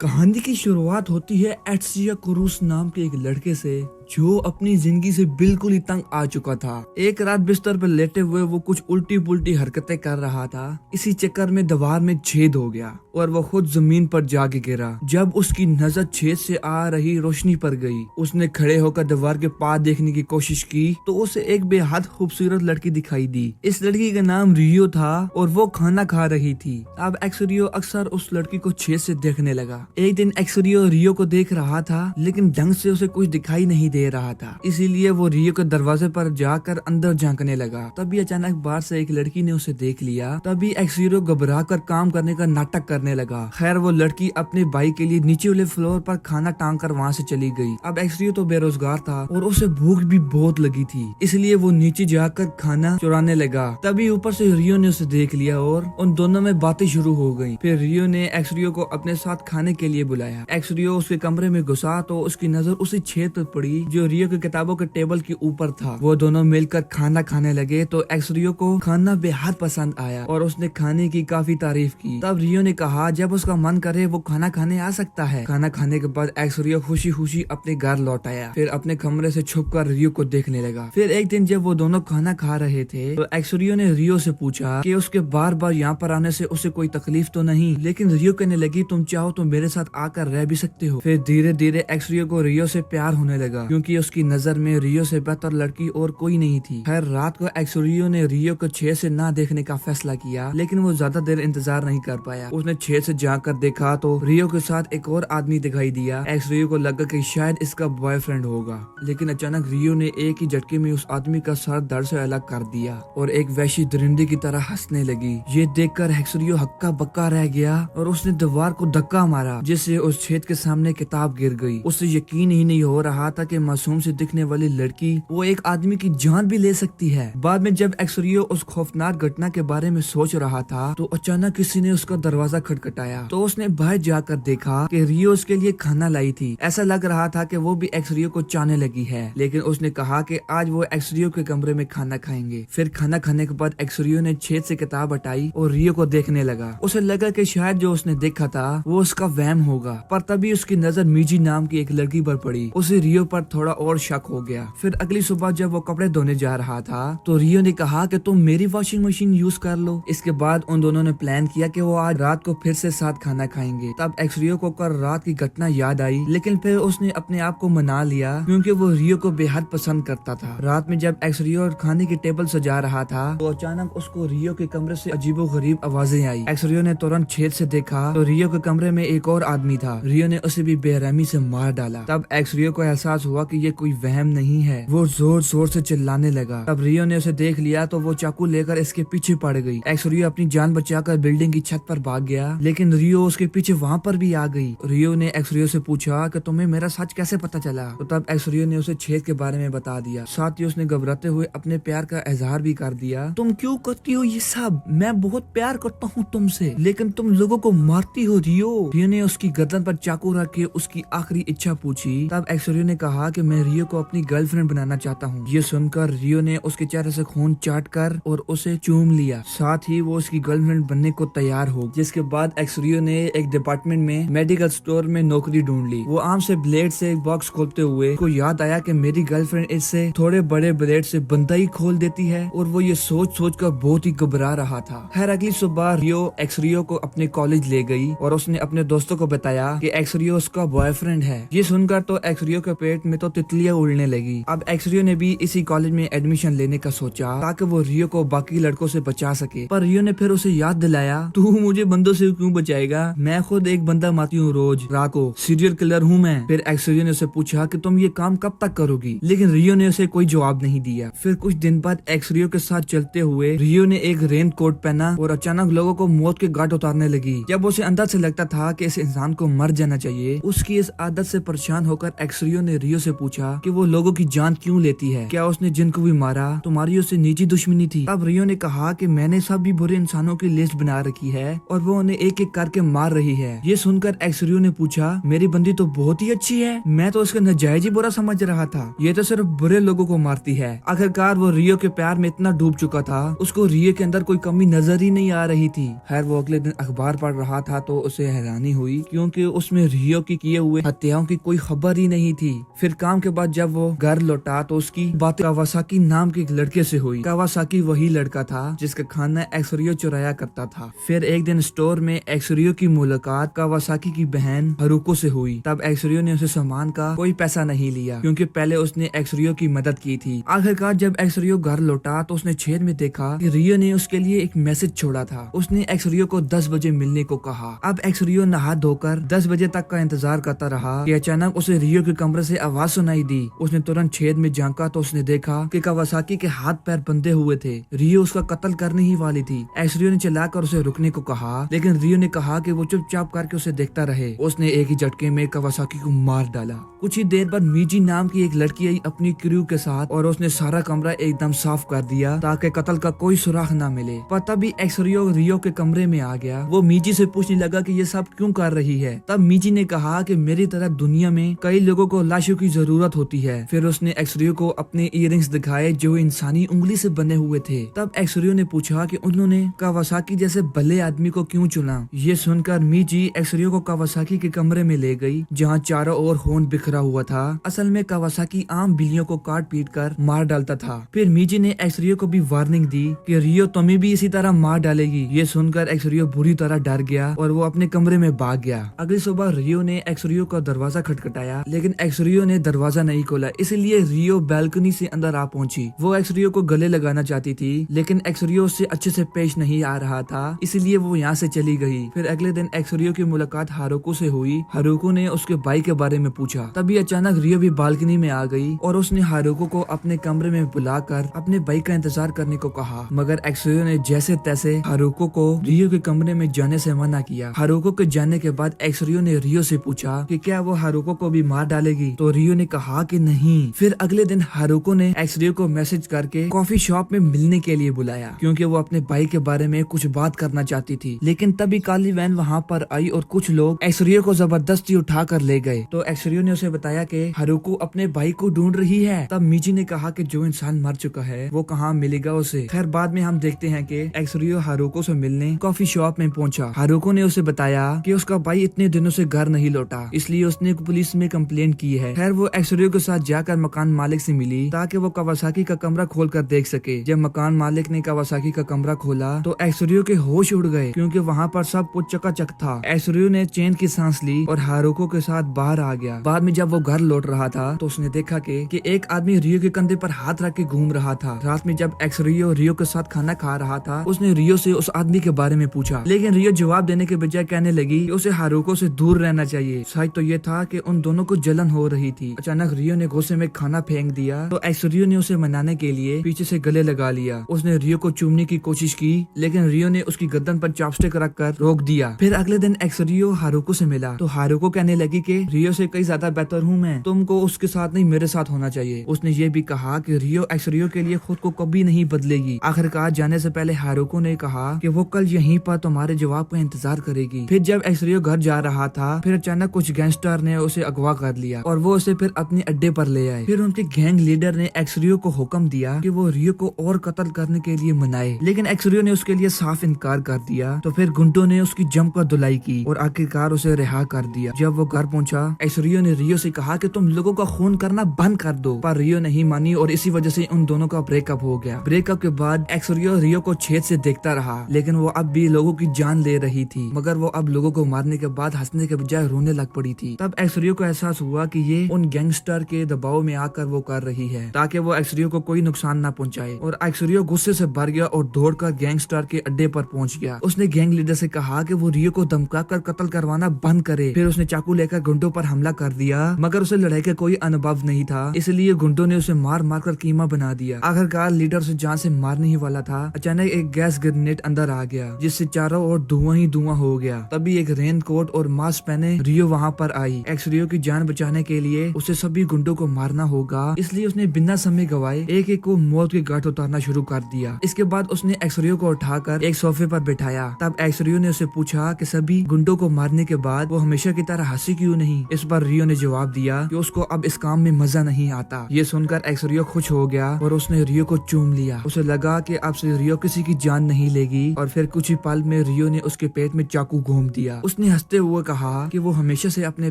कहानी की शुरुआत होती है एट्सिया कुरूस नाम के एक लड़के से जो अपनी जिंदगी से बिल्कुल ही तंग आ चुका था। एक रात बिस्तर पर लेटे हुए वो कुछ उल्टी पुल्टी हरकतें कर रहा था। इसी चक्कर में दीवार में छेद हो गया और वो खुद जमीन पर जाके गिरा। जब उसकी नजर छेद से आ रही रोशनी पर गई, उसने खड़े होकर दीवार के पार देखने की कोशिश की तो उसे एक बेहद खूबसूरत लड़की दिखाई दी। इस लड़की का नाम रियो था और वो खाना खा रही थी। अब एक्सरियो अक्सर उस लड़की को छेद से देखने लगा। एक दिन एक्सरियो रियो को देख रहा था लेकिन ढंग से उसे कुछ दिखाई नहीं दे रहा था, इसीलिए वो रियो के दरवाजे पर जाकर अंदर झांकने लगा। तभी अचानक बाहर से एक लड़की ने उसे देख लिया। तभी एक्सरियो घबरा कर काम करने का नाटक करने लगा। खैर वो लड़की अपने भाई के लिए नीचे वाले फ्लोर पर खाना टांग कर वहाँ से चली गई। अब एक्सरियो तो बेरोजगार था और उसे भूख भी बहुत लगी थी, इसलिए वो नीचे जाकर खाना चुराने लगा। तभी ऊपर से रियो ने उसे देख लिया और उन दोनों में बातें शुरू हो गई। फिर रियो ने एक्सरियो को अपने साथ खाने के लिए बुलाया। एक्सरियो उसके कमरे में घुसा तो उसकी नजर उसी छेद पर पड़ी जो रियो की किताबों के टेबल के ऊपर था। वो दोनों मिलकर खाना खाने लगे तो एक्सरियो को खाना बेहद पसंद आया और उसने खाने की काफी तारीफ की। तब रियो ने कहा जब उसका मन करे वो खाना खाने आ सकता है। खाना खाने के बाद एक्सरियो खुशी खुशी अपने घर लौट आया। फिर अपने कमरे से छुपकर रियो को देखने लगा। फिर एक दिन जब वो दोनों खाना खा रहे थे तो एक्सरियो ने रियो से पूछा कि उसके बार बार यहाँ पर आने से उसे कोई तकलीफ तो नहीं। लेकिन रियो कहने लगी तुम चाहो तो मेरे साथ आकर रह भी सकते हो। फिर धीरे धीरे एक्सरियो को रियो से प्यार होने लगा क्योंकि उसकी नजर में रियो से बेहतर लड़की और कोई नहीं थी। खैर रात को एक्सरियो ने रियो को छेद से ना देखने का फैसला किया, लेकिन वो ज्यादा देर इंतजार नहीं कर पाया। उसने छेद से जाकर देखा तो रियो के साथ एक और आदमी दिखाई दिया। एक्सरियो को लगा कि शायद इसका बॉयफ्रेंड होगा, लेकिन अचानक रियो ने एक ही झटके में उस आदमी का सर धड़ से अलग कर दिया और एक वैशी दरिंदे की तरह हंसने लगी। ये देखकर एक्सरियो हक्का बक्का रह गया और उसने दीवार को धक्का मारा जिससे उस छेद के सामने किताब गिर गई। उसे यकीन ही नहीं हो रहा था कि मासूम से दिखने वाली लड़की वो एक आदमी की जान भी ले सकती है। बाद में जब एक्सरियो उस खौफनाक घटना के बारे में सोच रहा था तो अचानक किसी ने उसका दरवाजा खटखटाया। तो उसने बाहर जाकर देखा कि रियो उसके लिए खाना लाई थी। ऐसा लग रहा था कि वो भी एक्सरियो को चाहने लगी है, लेकिन उसने कहा कि आज वो एक्सरियो के कमरे में खाना खाएंगे। फिर खाना खाने के बाद एक्सरियो ने छेद से किताब हटाई और रियो को देखने लगा। उसे लगा कि शायद जो उसने देखा था वो उसका वहम होगा, पर तभी उसकी नजर मीजी नाम की एक लड़की पर पड़ी। उसे रियो पर थोड़ा और शक हो गया। फिर अगली सुबह जब वो कपड़े धोने जा रहा था तो रियो ने कहा कि तुम मेरी वॉशिंग मशीन यूज कर लो। इसके बाद उन दोनों ने प्लान किया कि वो आज रात को फिर से साथ खाना खाएंगे। तब एक्सरियो को कल रात की घटना याद आई, लेकिन फिर उसने अपने आप को मना लिया क्योंकि वो रियो को बेहद पसंद करता था। रात में जब एक्सरियो खाने की टेबल सजा रहा था तो अचानक उसको रियो के कमरे से अजीबो गरीब आवाजें आई। एक्सरियो ने तुरंत छेद से देखा तो रियो के कमरे में एक और आदमी था। रियो ने उसे भी बेरहमी से मार डाला। तब एक्सरियो को एहसास हुआ कि ये कोई वहम नहीं है। वो जोर जोर से चिल्लाने लगा। तब रियो ने उसे देख लिया तो वो चाकू लेकर इसके पीछे पड़ गई। एक्सरियो अपनी जान बचाकर बिल्डिंग की छत पर भाग गया, लेकिन रियो उसके पीछे वहाँ पर भी आ गई। रियो ने एक्सरियो से पूछा कि तुम्हें मेरा सच कैसे पता चला। तो तब एक्सरियो ने उसे छेद के बारे में बता दिया। साथ ही उसने घबराते हुए अपने प्यार का इजहार भी कर दिया। तुम क्यों करती हो ये सब? मैं बहुत प्यार करता हूँ तुमसे, लेकिन तुम लोगों को मारती हो रियो। रियो ने उसकी गर्दन पर चाकू रख के उसकी आखिरी इच्छा पूछी। तब एक्सरियो ने कहा कि मैं रियो को अपनी गर्लफ्रेंड बनाना चाहता हूँ। ये सुनकर रियो ने उसके चेहरे से खून चाट कर और उसे चूम लिया। साथ ही वो उसकी गर्लफ्रेंड बनने को तैयार हो। जिसके बाद एक्सरियो ने एक डिपार्टमेंट में मेडिकल स्टोर में नौकरी ढूंढ ली। वो आम से ब्लेड से एक बॉक्स खोलते हुए को याद आया कि मेरी गर्लफ्रेंड इससे थोड़े बड़े ब्लेड से बंदा ही खोल देती है, और वो ये सोच सोच कर बहुत ही घबरा रहा था। खैर अगली सुबह रियो एक्सरियो को अपने कॉलेज ले गई और उसने अपने दोस्तों को बताया कि एक्सरियो उसका बॉयफ्रेंड है। ये सुनकर तो एक्सरियो के पेट में तो तितलियां उड़ने लगी। अब एक्सरियो ने भी इसी कॉलेज में एडमिशन लेने का सोचा ताकि वो रियो को बाकी लड़कों से बचा सके। पर रियो ने फिर उसे याद दिलाया, तू मुझे बंदों से क्यों बचाएगा? मैं खुद एक बंदा मारती हूँ रोज रात को, सीरियल किलर हूँ मैं। फिर एक्सरियो ने उसे पूछा कि तुम ये काम कब तक करोगी, लेकिन रियो ने उसे कोई जवाब नहीं दिया। फिर कुछ दिन बाद एक्सरियो के साथ चलते हुए रियो ने एक रेन कोट पहना और अचानक लोगों को मौत के घाट उतारने लगी। जब उसे अंदर से लगता था कि इस इंसान को मर जाना चाहिए, उसकी इस आदत से परेशान होकर एक्सरियो ने रियो से से पूछा कि वो लोगों की जान क्यों लेती है, क्या उसने जिनको भी मारा तुम्हारी उससे निजी दुश्मनी थी। तब रियो ने कहा कि मैंने सभी बुरे इंसानों की लिस्ट बना रखी है और वो उन्हें एक एक करके मार रही है। ये सुनकर एक्सरियो ने पूछा मेरी बंदी तो बहुत ही अच्छी है, मैं तो उसका नजायज ही बुरा समझ रहा था, ये तो सिर्फ बुरे लोगों को मारती है। आखिरकार वो रियो के प्यार में इतना डूब चुका था, उसको रियो के अंदर कोई कमी नजर ही नहीं आ रही थी। खैर वो अगले दिन अखबार पढ़ रहा था तो उसे हैरानी हुई क्योंकि उसमें रियो की किए हुए हत्याओं की कोई खबर ही नहीं थी। फिर काम के बाद जब वो घर लौटा तो उसकी बात कावासाकी नाम के एक लड़के से हुई। कावासाकी वही लड़का था जिसका खाना एक्सरियो चुराया करता था। फिर एक दिन स्टोर में एक्सरियो की मुलाकात कावासाकी की बहन हारुको से हुई। तब एक्सरियो ने उसे सामान का कोई पैसा नहीं लिया क्योंकि पहले उसने एक्सरियो की मदद की थी। आखिरकार जब एक्सरियो घर लौटा तो उसने छेद में देखा कि रियो ने उसके लिए एक मैसेज छोड़ा था। उसने एक्सरियो को 10 बजे मिलने को कहा। अब एक्सरियो नहा धोकर 10 बजे तक का इंतजार करता रहा कि अचानक उसे रियो के कमरे से आवाज सुनाई दी। उसने तुरंत छेद में झांका तो उसने देखा कि कावासाकी के हाथ पैर बंधे हुए थे। रियो उसका कत्ल करने ही वाली थी। एक्सरियो ने चिल्लाकर उसे रुकने को कहा लेकिन रियो ने कहा कि वो चुपचाप करके उसे देखता रहे। उसने एक ही झटके में कावासाकी को मार डाला। कुछ ही देर बाद मीजी नाम की एक लड़की आई अपनी क्रू के साथ और उसने सारा कमरा एकदम साफ कर दिया ताकि कत्ल का कोई सुराग न मिले। पर तभी एक्सरियो रियो के कमरे में आ गया। वो मीजी से पूछने लगा कि ये सब क्यों कर रही है। तब मीजी ने कहा कि मेरी तरह दुनिया में कई लोगों को लाशों की जरूरत होती है। फिर उसने एक्सरियो को अपने इयररिंग्स दिखाए जो इंसानी उंगली से बने हुए थे। तब एक्सरियो ने पूछा कि उन्होंने कावासाकी जैसे भले आदमी को क्यों चुना। ये सुनकर मीजी एक्सरियो को कावासाकी के कमरे में ले गई जहाँ चारों ओर खून बिखरा हुआ था। असल में कावासाकी आम बिल्लियों को काट पीट कर मार डालता था। फिर मीजी ने एक्सरियो को भी वार्निंग दी कि रियो तुम्हें भी इसी तरह मार डालेगी। ये सुनकर एक्सरियो बुरी तरह डर गया और वो अपने कमरे में भाग गया। अगली सुबह रियो ने एक्सरियो का दरवाजा खटखटाया लेकिन एक्सरियो ने दरवाजा नहीं खोला, इसलिए रियो बालकनी से अंदर आ पहुंची। वो एक्सरियो को गले लगाना चाहती थी लेकिन एक्सरियो उससे अच्छे से पेश नहीं आ रहा था, इसलिए वो यहाँ से चली गई। फिर अगले दिन एक्सरियो की मुलाकात हारुको से हुई। हारुको ने उसके भाई के बारे में पूछा। तभी अचानक रियो भी बालकनी में आ गई और उसने हारुको को अपने कमरे में बुलाकर अपने भाई का इंतजार करने को कहा, मगर एक्सरियो ने जैसे तैसे हारुको को रियो के कमरे में जाने से मना किया। हारुको के जाने के बाद एक्सरियो ने रियो से पूछा कि क्या वो हारुको को भी मार डालेगी, तो रियो ने कहा कि नहीं। फिर अगले दिन हारुको ने एक्सरियो को मैसेज करके कॉफी शॉप में मिलने के लिए बुलाया क्योंकि वो अपने भाई के बारे में कुछ बात करना चाहती थी। लेकिन तभी काली वैन वहाँ पर आई और कुछ लोग एक्सरियो को जबरदस्ती उठा कर ले गए। तो एक्सरियो ने उसे बताया कि हारुको अपने भाई को ढूंढ रही है। तब मीजी ने कहा कि जो इंसान मर चुका है वो कहाँ मिलेगा उसे। खैर बाद में हम देखते हैं कि एक्सरियो हारुको से मिलने कॉफी शॉप में पहुंचा। हारुको ने उसे बताया कि उसका भाई इतने दिनों से घर नहीं लौटा, इसलिए उसने पुलिस में कंप्लेंट की है। खैर वो एक्सरियो के साथ जाकर मकान मालिक से मिली ताकि वो कावासाकी का कमरा खोल कर देख सके। जब मकान मालिक ने कावासाकी का कमरा खोला तो एक्सरियो के होश उड़ गए क्योंकि वहाँ पर सब कुछ चकाचक था। एक्सरियो ने चैन की सांस ली और हारुको के साथ बाहर आ गया। बाद में जब वो घर लौट रहा था तो उसने देखा कि एक आदमी रियो के कंधे पर हाथ रख के घूम रहा था। रात में जब एक्सरियो रियो के साथ खाना खा रहा था उसने रियो से उस आदमी के बारे में पूछा, लेकिन रियो जवाब देने के बजाय कहने लगी कि उसे हारुको से दूर रहना चाहिए। सच तो ये था कि उन दोनों को जलन हो रही थी। अचानक रियो ने गुस्से में खाना फेंक दिया तो एक्सरियो ने उसे मनाने के लिए पीछे से गले लगा लिया। उसने रियो को चूमने की कोशिश की लेकिन रियो ने उसकी गर्दन पर चॉपस्टिक रख कर रोक दिया। फिर अगले दिन एक्सरियो हारुको से मिला तो हारुको कहने लगी कि रियो से कई ज्यादा बेहतर हूँ मैं, तुमको उसके साथ नहीं मेरे साथ होना चाहिए। उसने ये भी कहा कि रियो एक्सरियो के लिए खुद को कभी नहीं बदलेगी। आखिरकार जाने से पहले हारुको ने कहा कि वो कल यहीं पर तुम्हारे जवाब का इंतजार करेगी। फिर जब एक्सरियो घर जा रहा था फिर अचानक कुछ गैंगस्टर ने उसे अगवा कर लिया और वो उसे फिर अपने अड्डे पर ले आए। फिर उनके गैंग लीडर ने एक्सरियो को हुक्म दिया कि वो रियो को और कत्ल करने के लिए मनाए, लेकिन एक्सरियो ने उसके लिए साफ इनकार कर दिया। तो फिर गुंडों ने उसकी जमकर धुलाई की और आखिरकार उसे रिहा कर दिया। जब वो घर पहुंचा एक्सरियो ने रियो से कहा कि तुम लोगों का खून करना बंद कर दो, पर रियो नहीं मानी और इसी वजह से उन दोनों का ब्रेकअप हो गया। ब्रेकअप के बाद एक्सरियो रियो को छेद से देखता रहा लेकिन वो अब भी लोगों की जान ले रही थी, मगर वो अब लोगों को मारने के बाद हंसने के बजाय रोने लग पड़ी थी। तब एक्सरियो को एहसास हुआ कि ये उन गैंगस्टर के दबाव में आकर वो कर रही है ताकि वो एक्सरियो को कोई नुकसान न पहुंचाए। और एक्सरियो गुस्से से भर गया और दौड़कर गैंगस्टर के अड्डे पर पहुंच गया। उसने गैंग लीडर से कहा कि वो रियो को धमका कर कत्ल करवाना बंद करे। फिर उसने चाकू लेकर गुंडों पर हमला कर दिया, मगर उसे लड़ाई का कोई अनुभव नहीं था, इसलिए गुंडों ने उसे मार मार कर कीमा बना दिया। आखिरकार लीडर उसे जान से मारने ही वाला था। अचानक एक गैस ग्रेनेड अंदर आ गया जिससे चारों ओर धुआं ही धुआं हो गया। तभी एक रेन कोट और मास्क पहने रियो वहाँ पर आई। एक्सरियो की जान बचाने के लिए उसे सभी गुंडों को मारना होगा, इसलिए उसने बिना समय गवाए एक एक को मौत के घाट उतारना शुरू कर दिया। इसके बाद उसने एक्सरियो को उठाकर एक सोफे पर बिठाया। तब एक्सरियो ने उसे पूछा कि सभी गुंडों को मारने के बाद वो हमेशा की तरह हंसी क्यों नहीं। इस पर रियो ने जवाब दिया कि उसको अब इस काम में मजा नहीं आता। ये सुनकर एक्सरियो खुश हो गया और उसने रियो को चूम लिया। उसे लगा कि अब से रियो किसी की जान नहीं लेगी और फिर कुछ ही पल में रियो ने उसके पेट में चाकू घूम दिया। उसने हंसते हुए कहा कि वो हमेशा से अपने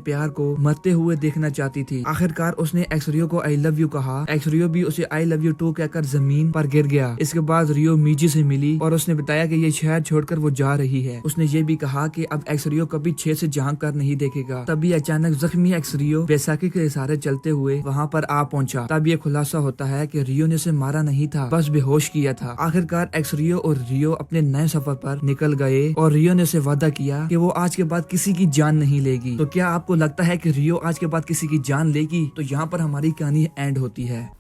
प्यार को मरते हुए देखना चाहती थी। आखिरकार उसने एक्सरियो को आई लव यू कहा। एक्सरियो भी उसे आई लव यू टू कहकर जमीन पर गिर गया। इसके बाद रियो मीजी से मिली और उसने बताया कि ये शहर छोड़कर वो जा रही है। उसने ये भी कहा कि अब एक्सरियो कभी 6 से झांक कर नहीं देखेगा। तभी अचानक जख्मी एक्सरियो बैसाखी के इशारे चलते हुए वहाँ पर आ पहुँचा। तब ये खुलासा होता है कि रियो ने उसे मारा नहीं था, बस बेहोश किया था। आखिरकार एक्सरियो और रियो अपने नए सफर पर निकल गए और रियो ने उसे वादा किया कि वो आज के बाद किसी की जान नहीं लेगी। तो क्या आपको लगता है कि रियो आज के बाद किसी की जान लेगी? तो यहाँ पर हमारी कहानी एंड होती है।